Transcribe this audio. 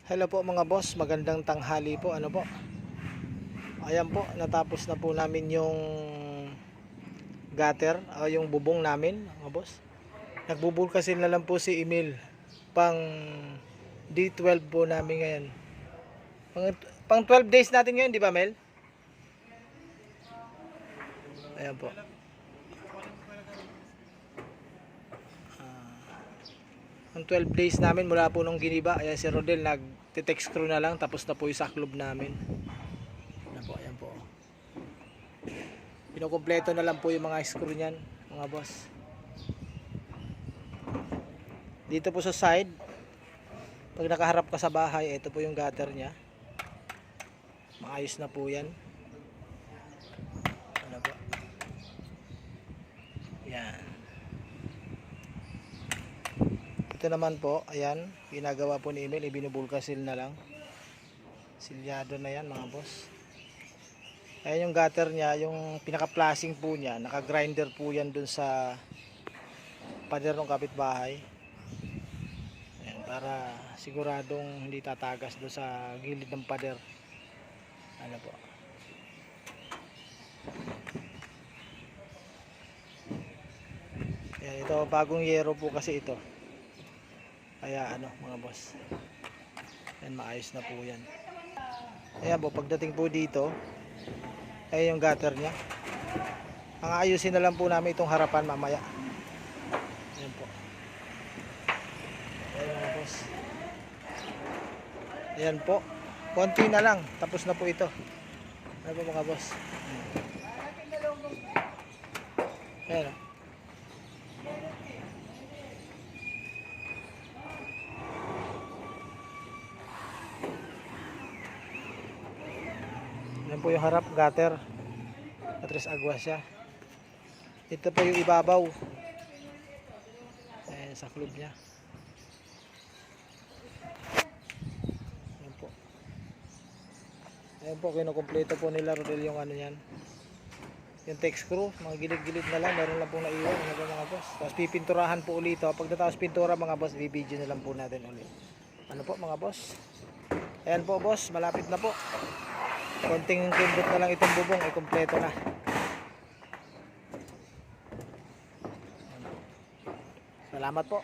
Hello po mga boss, magandang tanghali po. Ano po? Ayan po, natapos na po namin yung gutter, yung bubong namin, mga boss. Nagbubulkasil na lang po si Emil. Pang D12 po namin ngayon. Pang 12 days natin ngayon, di ba Mel? Ayan po. Ang 12 days namin mula po nung giniba. Ayan si Rodel, nag-text screw na lang. Tapos na po yung saklob namin. Ayan po. Pinukumpleto na lang po yung mga screw niyan, mga boss. Dito po sa side, pag nakaharap ka sa bahay, ito po yung gutter niya. Maayos na po yan. Ano po? Yan. Ito naman po, ayan, ginagawa po ni Emil, ibinubulkasil na lang. Silyado na yan mga boss. Ayan yung gutter niya, yung pinaka-flashing po niya, naka-grinder po yan dun sa pader ng kapitbahay. Ayan, para siguradong hindi tatagas dun sa gilid ng pader. Ano po. Ayan, ito bagong yero po kasi ito. Kaya ano mga boss, yan, maayos na po yan. Ayan po, pagdating po dito, ayan yung gutter nya. Ang ayusin na lang po namin itong harapan mamaya. Ayan po. Ayan mga boss. Ayan po, konti na lang, tapos na po ito. Ayan po mga boss. Ayan o. Yan po yung harap, gutter. Tres agwas siya. Ito po yung ibabaw. Ayan, sa club niya. Ayan po. Ayan po, kinukumpleto po nila Rodel yung ano yan. Yung text screw, mga gilid-gilid na lang. Meron lang pong naiwan. Ano po mga boss. Tapos pipinturahan po ulit. Pag natapos pintura mga boss, i-video na lang po natin ulit. Ano po mga boss. Ayan po boss, malapit na po. Konting tindot na lang itong bubong, ay kumpleto na. Salamat po.